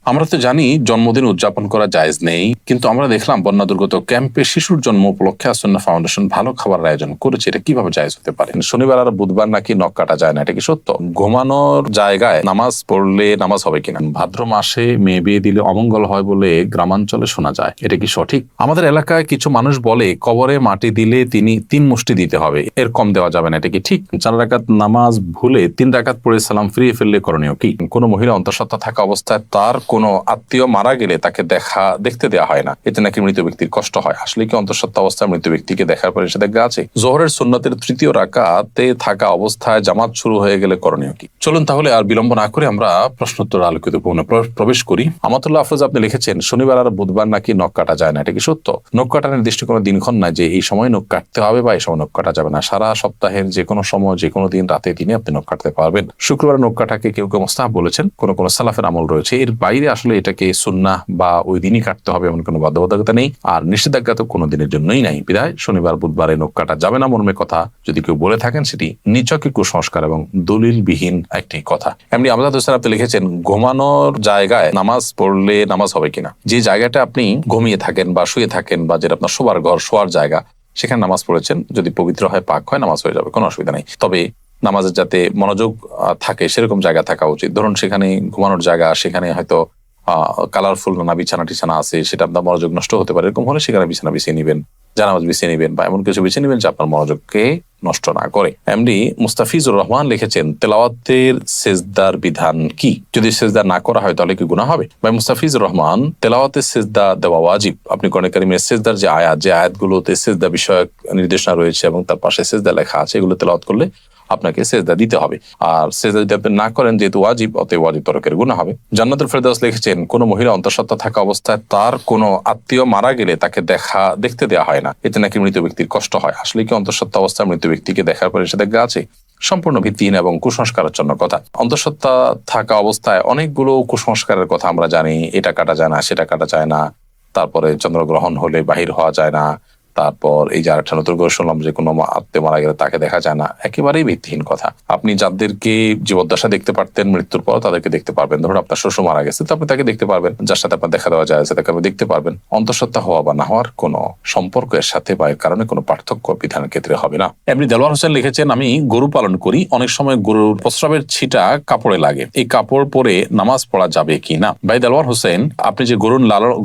আমরা তো জানি জন্মদিন উদযাপন করা জায়েজ নেই, কিন্তু আমরা দেখলাম বন্যা দুর্গত ক্যাম্পে শিশুর জন্ম উপলক্ষে আসন্না ফাউন্ডেশন ভালো খাবার আয়োজন করেছে। এটা কিভাবে জায়েজ হতে পারে? শনিবার আর বুধবার নাকি নখ কাটা যায় না, এটা কি সত্য? ঘুমানোর জায়গায় নামাজ পড়লে নামাজ হবে কিনা? ভাদ্র মাসে মেয়ে বিয়ে দিলে অমঙ্গল হয় বলে গ্রামাঞ্চলে শোনা যায়, এটা কি সঠিক? আমাদের এলাকায় কিছু মানুষ বলে কবরে মাটি দিলে তিনি 3 মুষ্টি দিতে হবে, এর কম দেওয়া যাবে না, এটা কি ঠিক? 4 রাকাত নামাজ ভুলে 3 রাকাত পড়ে সালাম ফিরিয়ে ফেললে করণীয় কি? কোন মহিলা অন্তঃসত্ত্বা থাকা অবস্থায় তার কোনো আত্মীয় মারা গেলে তাকে দেখতে দেওয়া হয় না, এতে নাকি মৃত ব্যক্তির কষ্ট হয়। আসলে কি অন্তঃসত্ত্বা অবস্থায় মৃত ব্যক্তিকে দেখার পরে নিষেধাজ্ঞা আছে? জোহরের সুন্নতের 3য় রাকাতে থাকা অবস্থায় জামাত শুরু হয়ে গেলে করণীয় কি? চলুন তাহলে আর বিলম্ব না করে আমরা প্রশ্নোত্তর আলোকিত প্রবেশ করি। আমাতুল্লাহ আফরোজ আপনি লিখেছেন শনিবার আর বুধবার নাকি নখ কাটা যায় না, এটা কি সত্য? নখ কাটার নির্দিষ্ট কোনো দিনক্ষণ নাই যে এই সময় নখ কাটতে হবে বা এই সময় নখ কাটা যাবে না। সারা সপ্তাহের যে কোনো সময় যে কোনো দিন রাতে দিনে আপনি নখ কাটতে পারবেন। শুক্রবার নখ কাটাকে কেউ কেউ মুস্তাহাব বলেছেন, কোন সালাফের আমল রয়েছে। এর বাইরে আসলে এটাকে সুন্নাহ বা ওই দিনই কাটতে হবে এমন কোনো বাধ্যবাধকতা নেই, আর নিষেধাজ্ঞা তো কোনো দিনের জন্যই নাই। বিধায় শনিবার বুধবারে নখ কাটা যাবে না মর্মে কথা যদি কেউ বলে থাকেন, সেটি নিছকই কুসংস্কার এবং দলিলবিহীন একটি কথা। এমনি আমজাদ হোসেন আপনি লিখেছেন ঘুমানোর জায়গায় নামাজ পড়লে নামাজ হবে কিনা? যে জায়গাটা আপনি ঘুমিয়ে থাকেন বা শুয়ে থাকেন বা যেটা আপনার শোবার ঘর, শোয়ার জায়গা, সেখানে নামাজ পড়েছেন, যদি পবিত্র হয়, পাক হয়, নামাজ হয়ে যাবে, কোনো অসুবিধা নেই। তবে নামাজের যাতে মনোযোগ থাকে সেরকম জায়গা থাকা উচিত। ধরুন সেখানে ঘুমানোর জায়গা, সেখানে হয়তো কালারফুল নানা বিছানা টিছানা আছে, সেটা আপনার মনোযোগ নষ্ট হতে পারে। এরকম হলে সেখানে বিছানা বিছিয়ে নিবেন, জানামাজ বিছিয়ে নিবেন, বা এমন কিছু বিছিয়ে নিবেন যে আপনার মনোযোগকে নষ্ট না করে। এমডি মুস্তাফিজুর রহমান লিখেছেন তেলাওয়াতের সেজদার বিধান কি? যদি সেজদা না করা হয় তাহলে কি গুনাহ হবে? ভাই মুস্তাফিজুর রহমান, তেলাওয়াতের সেজদা দেওয়া ওয়াজিব। আপনি কোরআন কারীমের সেজদার যে আয়াতগুলোতে সেজদা বিষয়ক নির্দেশনা রয়েছে এবং তার পাশে সেজদা লেখা আছে, এগুলো তেলাওয়াত করলে আপনাকে সেজদা দিতে হবে। আর সেজদা যদি আপনি না করেন, যেহেতু ওয়াজিব, অতএব ওয়াজিব তরকের গুনাহ হবে। জান্নাতুল ফেরদাউস লিখেছেন কোন মহিলা অন্তঃসত্ত্বা থাকা অবস্থায় তার কোনো আত্মীয় মারা গেলে তাকে দেখতে দেওয়া হয় না, এতে নাকি মৃত ব্যক্তির কষ্ট হয়। আসলে কি অন্তঃসত্ত্বা অবস্থায় মৃত ব্যক্তিকে দেখার পরে নিষেধাজ্ঞা আছে? সম্পূর্ণ ভিত্তিহীন এবং কুসংস্কারের জন্য কথা। অন্তঃসত্ত্বা থাকা অবস্থায় অনেকগুলো কুসংস্কারের কথা আমরা জানি। এটা কাটা যায় না, সেটা কাটা যায় না, তারপরে চন্দ্রগ্রহণ হলে বাহির হওয়া যায় না, তারপর এই যে আরেকটা নতুন করে শুনলাম যে কোনো আত্মীয় মারা গেলে তাকে দেখা যায় না। একেবারেই ভিত্তিহীন কথা। আপনি যাদেরকে জীবদ্দশা দেখতে পারতেন, মৃত্যুর পর তাদেরকে দেখতে পারবেন। ধরুন আপনার শ্বশুর মারা গেছে, তো আপনি তাকে দেখতে পারবেন। যার সাথে আপনার দেখা দেওয়া যায় তাকে আপনি দেখতে পারবেন। অন্তঃসত্ত্বা হওয়া বা না হওয়ার কোনো সম্পর্ক এর সাথে বা এর কারণে কোনো পার্থক্য বিধানের ক্ষেত্রে হবে না। এমনি দেলোয়ার হোসেন লিখেছেন আমি গরু পালন করি, অনেক সময় গরুর প্রস্রাবের ছিটা কাপড়ে লাগে, এই কাপড় পরে নামাজ পড়া যাবে কি না? ভাই দেলোয়ার হোসেন, আপনি যে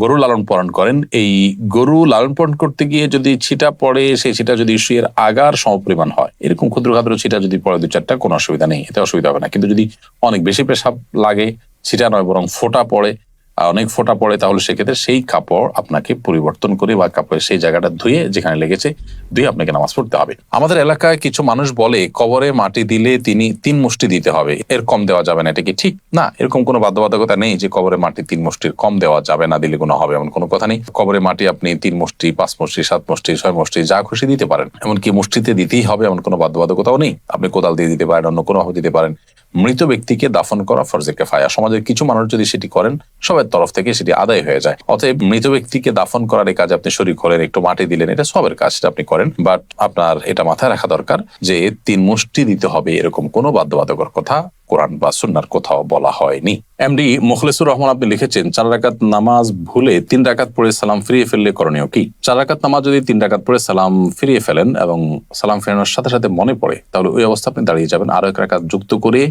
গরু লালন পালন করেন, এই গরু লালন পালন করতে গিয়ে যদি ছিটা পড়ে, সেই ছিটা যদি শুয়ের আগার সমপরিমাণ হয়, এরকম ক্ষুদ্র ক্ষুদ্র ছিটা যদি পড়ে 2-4টা, কোনো অসুবিধা নেই, এতে অসুবিধা হবে না। কিন্তু যদি অনেক বেশি পেশাব লাগে, ছিটা নয় বরং ফোঁটা পড়ে, অনেক ফোঁটা পড়ে, তাহলে সেক্ষেত্রে সেই কাপড় আপনাকে পরিবর্তন করে বা কাপড়ের সেই জায়গাটা ধুয়ে, যেখানে লেগেছে ধুয়ে আপনাকে নামাজ পড়তে হবে। আমাদের এলাকায় কিছু মানুষ বলে কবরে মাটি দিলে তিনি 3 মুষ্টি দিতে হবে, এর কম দেওয়া যাবে না, এটা কি ঠিক? না, এরকম কোনো বাধ্যবাধকতা নেই যে কবরে মাটি 3 মুষ্টির কম দেওয়া যাবে না, দিলে কোনো হবে এমন কোনো কথা নেই। কবরে মাটি আপনি 3 মুষ্টি, 5 মুষ্টি, 7 মুষ্টি, 6 মুষ্টি, যা খুশি দিতে পারেন। এমনকি মুষ্টিতে দিতেই হবে এমন কোনো বাধ্যবাধকতাও নেই। আপনি কোদাল দিয়ে দিতে পারেন, অন্য কোনো ভাবে দিতে পারেন। মৃত ব্যক্তিকে দাফন করা ফরজে কিফায়া। সমাজের কিছু মানুষ যদি সেটি করেন, সবার তরফ থেকে সেটি আদায় হয়ে যায়। অতএব মৃত ব্যক্তিকে দাফন করার এই কাজে আপনি শরীক হলেন, একটু মাটি দিলেন, এটা সবের কাজ, সেটা আপনি করেন। বাট আপনার এটা মাথায় রাখা দরকার যে 3 মুষ্টি দিতে হবে এরকম কোনো বাধ্যবাধকতার কথা কোরআন বা সুন্নাহর কোথাও বলা হয়নি। এমডি মুখলেসুর রহমান আপনি লিখেছেন 4 রাকাত নামাজ ভুলে 3 রাকাত পড়ে সালাম ফিরিয়ে ফেললে করণীয় কি? 4 রাকাত নামাজ যদি 3 রাকাত পড়ে সালাম ফিরিয়ে ফেলেন এবং সালাম ফেরানোর সাথে সাথে মনে পড়ে, তাহলে ওই অবস্থা আপনি দাঁড়িয়ে যাবেন, আরো 1 রাকাত যুক্ত করে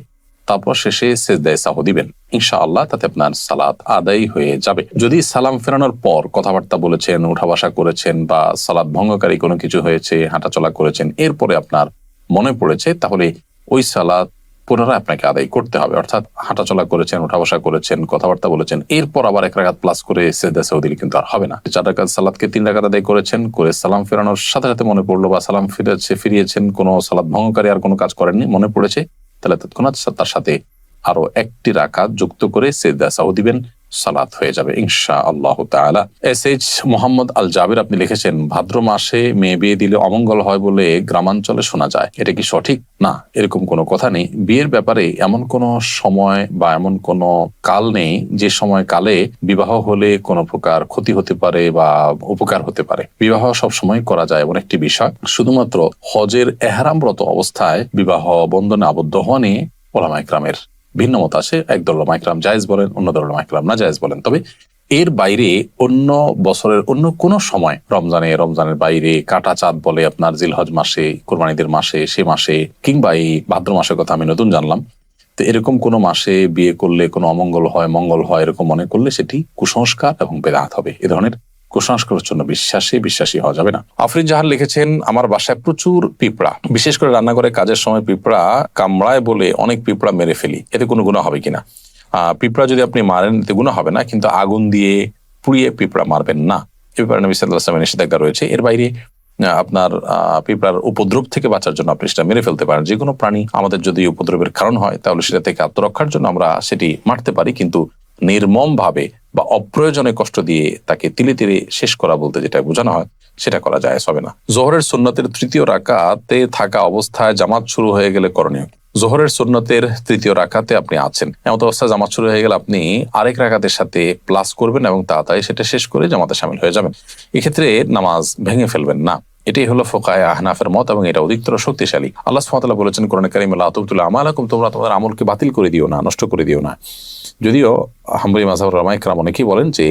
তারপর শেষে সেজদায়ে সাহু দিবেন। ইনশাআল্লাহ তাতে আপনার সালাত আদায় হয়ে যাবে। যদি সালাম ফেরানোর পর কথাবার্তা বলেছেন, উঠা বসা করেছেন, বা সালাত ভঙ্গকারী কোনো কিছু হয়েছে, হাঁটাচলা করেছেন, এরপরে আপনার মনে পড়েছে, তাহলে ওই সালাত পুনরায় আপনাকে আদায় করতে হবে। অর্থাৎ হাঁটাচলা করেছেন, উঠা বসা করেছেন, কথাবার্তা বলেছেন, এরপর আবার 1 রাকাত প্লাস করে সেজদায়ে সাহু দিলে কিন্তু আর হবে না। 4 রাকাত সালাতকে 3 রাকাত আদায় করেছেন, করে সালাম ফেরানোর সাথে সাথে মনে পড়লো, বা সালাম ফিরিয়েছেন, কোনো সালাত ভঙ্গকারী আর কোনো কাজ করেননি, মনে পড়েছে, তাহলে তৎক্ষণাৎ তার সাথে আরো 1টি রাকাত যুক্ত করে সেজদায়ে সাহু দিবেন, সালাত হয়ে যাবে ইনশাআল্লাহ তাআলা। এসএইচ মোহাম্মদ আল জাবির আপনি লিখেছেন ভাদ্র মাসে মেয়ে বিয়ে দিলে অমঙ্গল হয় বলে গ্রামাঞ্চলে শোনা যায়, এটা কি সঠিক? না, এরকম কোনো কথা নেই। বিয়ের ব্যাপারে এমন কোনো সময় বা এমন কোনো কাল নেই যে সময় কালে বিবাহ হলে কোনো প্রকার ক্ষতি হতে পারে বা উপকার হতে পারে। বিবাহ সব সময় করা যায় এমন একটি বিষয়। শুধুমাত্র হজের এহরামরত অবস্থায় বিবাহ বন্ধনে আবদ্ধ হওয়া নিয়ে উলামায়ে কেরামের ভিন্ন মত আছে, একদল ওলামা ইকরাম জায়েজ বলেন, অন্য দল ওলামা ইকরাম না জায়েজ বলেন। তবে এর বাইরে অন্য বছরের অন্য কোনো সময়, রমজানের বাইরে, কাটা চাঁদ বলে আপনার জিলহজ মাসে, কোরবানিদের মাসে, সে মাসে, কিংবা এই ভাদ্র মাসের কথা আমি নতুন জানলাম, তো এরকম কোনো মাসে বিয়ে করলে কোনো অমঙ্গল হয়, মঙ্গল হয়, এরকম মনে করলে সেটি কুসংস্কার এবং বেদাত হবে। এ ধরনের কুসংস্কারের জন্য বিশ্বাসী হওয়া যাবে না। আফরিন জাহান লিখেছেন, আমার বাসায় প্রচুর পিঁপড়া, বিশেষ করে রান্নাঘরে কাজের সময় পিঁপড়া কামড়ায় বলে অনেক পিঁপড়া মেরে ফেলি, এতে কোনো গুনাহ হবে কিনা? পিঁপড়া যদি আপনি মারেন এতে গুনাহ হবে না, কিন্তু আগুন দিয়ে পুড়িয়ে পিঁপড়া মারবেন না, এ ব্যাপারে নবী সাল্লাল্লাহু আলাইহি ওয়াসাল্লামের নিষেধাজ্ঞা রয়েছে। এর বাইরে আপনার পিঁপড়ার উপদ্রব থেকে বাঁচার জন্য আপনি সেটা মেরে ফেলতে পারেন। যে কোনো প্রাণী আমাদের যদি উপদ্রবের কারণ হয় তাহলে সেটা থেকে আত্মরক্ষার জন্য আমরা সেটি মারতে পারি, কিন্তু নির্মম ভাবে বা অপ্রয়োজনে কষ্ট দিয়ে তাকে তিলে তিলে শেষ করা বলতে যেটা বোঝানো হয় সেটা করা জায়েজ হবে না। জোহরের সুন্নতের তৃতীয় রাকাতে থাকা অবস্থায় জামাত শুরু হয়ে গেলে করণীয়। জোহরের সুন্নতের তৃতীয় রাকাতে আপনি আছেন, এমন অবস্থায় জামাত শুরু হয়ে গেলে আপনি আরেক রাকাতের সাথে প্লাস করবেন এবং তাড়াতাড়ি সেটা শেষ করে জামাতে শামিল হয়ে যাবেন। এক্ষেত্রে নামাজ ভেঙে ফেলবেন না। এটাই হলো ফুকায়ে আহনাফের মত এবং এটা অধিকতর শক্তিশালী। আল্লাহ সুবহানাহু ওয়া তাআলা বলেছেন কোরআনে কারিমে, লা তুবতিলু আমালাকুম, তোমরা তোমাদের আমলকে বাতিল করে দিও না, নষ্ট করে দিও না। যদিও হাম্বলী মাযহাবের উলামা ইকরাম অনেকেই বলেন যে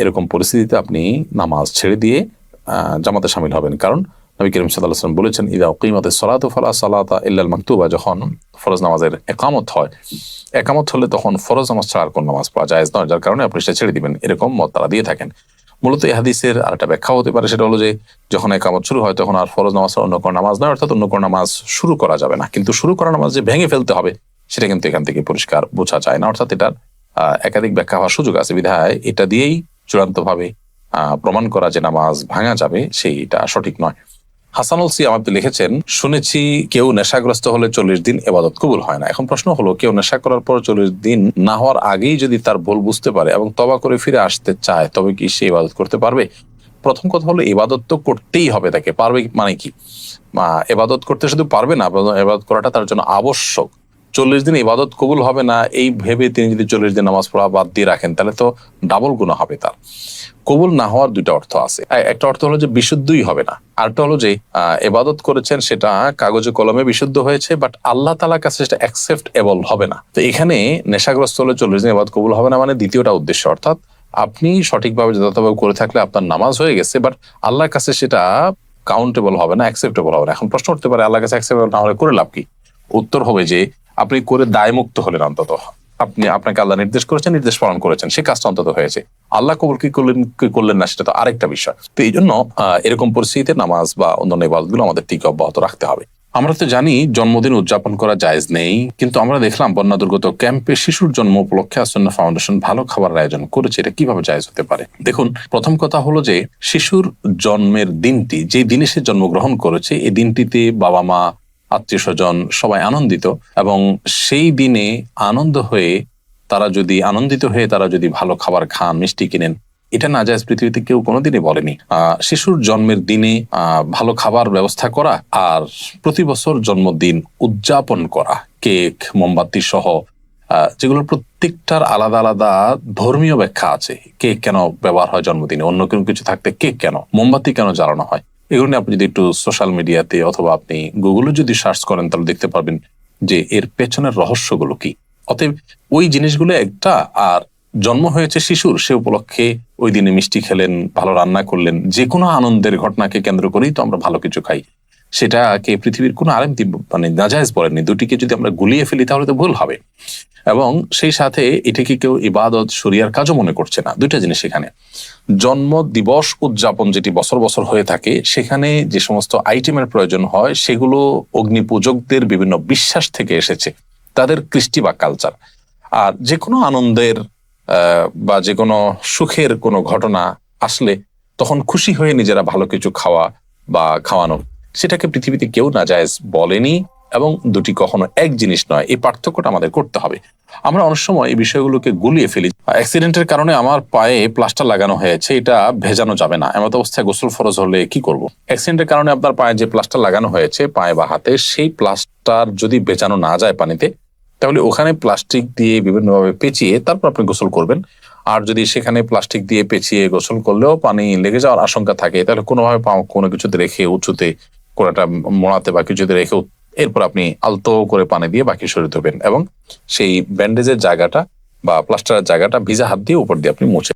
এরকম পরিস্থিতিতে আপনি নামাজ ছেড়ে দিয়ে জামাতে শামিল হবেন, কারণ নবী করিম সাল্লাল্লাহু আলাইহি ওয়াসাল্লাম বলেছেন, ইযা উকিমাতিস সালাতু ফালা সালাতা ইল্লাল মাকতুবা, যখন ফরজ নামাজের একামত হয়, একামত হলে তখন ফরজ নামাজ ছাড়া আর কোন নামাজ পড়া জায়েজ নয়, যার কারণে আপনি সেটা ছেড়ে দিবেন, এরকম মত তারা দিয়ে থাকেন। মূলত এই হাদিসের আর একটা ব্যাখ্যা হতে পারে, সেটা হলো যে যখন একামত শুরু হয় তখন আর ফরজ নামাজ অন্য কোনো নামাজ নয়, অর্থাৎ অন্য কোনো নামাজ শুরু করা যাবে না, কিন্তু শুরু করা নামাজ যে ভেঙে ফেলতে হবে সেটা কিন্তু এখান থেকে পরিষ্কার বোঝা যায় না, অর্থাৎ এটার একাধিক ব্যাখ্যা হওয়ার সুযোগ আছে, বিধায় এটা দিয়েই চূড়ান্তভাবে প্রমাণ করা যে নামাজ ভাঙা যাবে সেইটা সঠিক নয়। হাসানুল সিয়াম আপনি লিখেছেন, শুনেছি কেউ নেশাগ্রস্ত হলে 40 দিন ইবাদত কবুল হয় না। এখন প্রশ্ন হলো, কেউ নেশা করার পর 40 দিন না হওয়ার আগেই যদি তার ভুল বুঝতে পারে এবং তওবা করে ফিরে আসতে চায়, তবে কি সে ইবাদত করতে পারবে? প্রথম কথা হলো, ইবাদত তো করতেই হবে তাকে, পারবে মানে কি? ইবাদত করতে শুধু পারবে না, ইবাদত করাটা তার জন্য আবশ্যক। 40 দিন ইবাদত কবুল হবে না এই ভেবে তিনি যদি 40 দিন নামাজ পড়া বাদ দিয়ে রাখেন, তাহলে তো ডাবল গুনাহ হবে তার। কবুল না হওয়ার দুইটা অর্থ আছে, একটা অর্থ হলো যে বিশুদ্ধই হবে না, আরেকটা হলো যে ইবাদত করেছেন সেটা কাগজে কলমে বিশুদ্ধ হয়েছে, বাট আল্লাহ তাআলার কাছে সেটা অ্যাকসেপ্টেবল হবে না। তো এখানে নেশাগ্রস্ত হলে 40 দিন ইবাদত কবুল হবে না মানে দ্বিতীয়টা উদ্দেশ্য, অর্থাৎ আপনি সঠিকভাবে যথাযথভাবে করে থাকলে আপনার নামাজ হয়ে গেছে, বাট আল্লাহর কাছে সেটা কাউন্টেবল হবে না, অ্যাকসেপ্টেবল হবে না। এখন প্রশ্ন উঠতে পারে, আল্লাহর কাছে অ্যাকসেপ্টেবল না হলে করে লাভ কি? উত্তর হবে যে আপনি করে দায়মুক্ত হলেন, অন্তত আপনাকে আল্লাহ নির্দেশ করেছেন, নির্দেশ পালন করেছেন, সে কাজটা অন্তত হয়েছে। আল্লাহ কবুল কি করলেন না সেটা তো আরেকটা বিষয়। তো এই জন্য এরকম পরিস্থিতিতে নামাজ বা অন্যান্য ইবাদতগুলো আমাদের ঠিক অব্যাহত রাখতে হবে। আমরা তো জানি জন্মদিন উদযাপন করা জায়েজ নেই, কিন্তু আমরা দেখলাম বন্যা দুর্গত ক্যাম্পে শিশুর জন্ম উপলক্ষে আসন্না ফাউন্ডেশন ভালো খাবার আয়োজন করেছে। এটা কিভাবে জায়েজ হতে পারে? দেখুন, প্রথম কথা হলো যে শিশুর জন্মের দিনটি, যে দিনে সে জন্মগ্রহণ করেছে, এই দিনটিতে বাবা মা, আত্মীয় স্বজন সবাই আনন্দিত, এবং সেই দিনে আনন্দিত হয়ে তারা যদি ভালো খাবার খান, মিষ্টি কিনেন, এটা না জায়েজ পৃথিবীতে কেউ কোনোদিনই বলেনি। শিশুর জন্মের দিনে ভালো খাবার ব্যবস্থা করা আর প্রতি বছর জন্মদিন উদযাপন করা, কেক, মোমবাতি সহ, যেগুলোর প্রত্যেকটার আলাদা আলাদা ধর্মীয় ব্যাখ্যা আছে। কেক কেন ব্যবহার হয় জন্মদিনে, অন্য কোনো কিছু থাকতে কেক কেন, মোমবাতি কেন জ্বালানো হয়, এগুলো নিয়ে আপনি যদি একটু সোশ্যাল মিডিয়াতে অথবা আপনি গুগলে যদি সার্চ করেন তাহলে দেখতে পারবেন যে এর পেছনের রহস্যগুলো কি। অতএব ওই জিনিসগুলো একটা, আর জন্ম হয়েছে শিশুর, সে উপলক্ষে ওই দিনে মিষ্টি খেলেন, ভালো রান্না করলেন, যে কোনো আনন্দের ঘটনাকে কেন্দ্র করেই তো আমরা ভালো কিছু খাই, সেটাকে পৃথিবীর কোনো আলেম মানে নাজায়েজ বলেননি। দুটিকে যদি আমরা গুলিয়ে ফেলি তাহলে তো ভুল হবে, এবং সেই সাথে এটাকে কেউ ইবাদত শরিয়ার কাজও মনে করছে না। দুইটা জিনিস এখানে। জন্ম দিবস উদযাপন যেটি বছর বছর হয়ে থাকে, সেখানে যে সমস্ত আইটেমের প্রয়োজন হয় সেগুলো অগ্নি পূজকদের বিভিন্ন বিশ্বাস থেকে এসেছে, তাদের কৃষ্টি বা কালচার। আর যে কোনো আনন্দের বা যে কোনো সুখের কোনো ঘটনা আসলে তখন খুশি হয়ে নিজেরা ভালো কিছু খাওয়া বা খাওয়ানো, সেটাকে পৃথিবীতে কেউ নাজায়েজ বলেনি, এবং দুটি কখনো এক জিনিস নয়। এই পার্থক্যটা আমাদের করতে হবে। আমরা অনেক সময় এই বিষয়গুলোকে গুলিয়ে ফেলি। অ্যাক্সিডেন্টের কারণে আমার পায়ে প্লাস্টার লাগানো হয়েছে, এটা ভেজানো যাবে না, এমন অবস্থায় গোসল ফরজ হলে কি করব? অ্যাক্সিডেন্টের কারণে আপনার পায়ে যে প্লাস্টার লাগানো হয়েছে, পায়ে বা হাতে, সেই প্লাস্টার যদি ভেজানো না যায় পানিতে, তাহলে ওখানে প্লাস্টিক দিয়ে বিভিন্নভাবে পেঁচিয়ে তারপর আপনি গোসল করবেন। আর যদি সেখানে প্লাস্টিক দিয়ে পেঁচিয়ে গোসল করলেও পানি লেগে যাওয়ার আশঙ্কা থাকে, তাহলে কোনোভাবে কোনো কিছুতে রেখে উঁচুতে কোনোটা মোড়াতে বা কিছুতে রেখে এরপর আপনি আলতো করে পানি দিয়ে বাকি শরীর ধোবেন এবং সেই ব্যান্ডেজের জায়গাটা বা প্লাস্টারের জায়গাটা ভিজা হাত দিয়ে উপর দিয়ে আপনি মুছে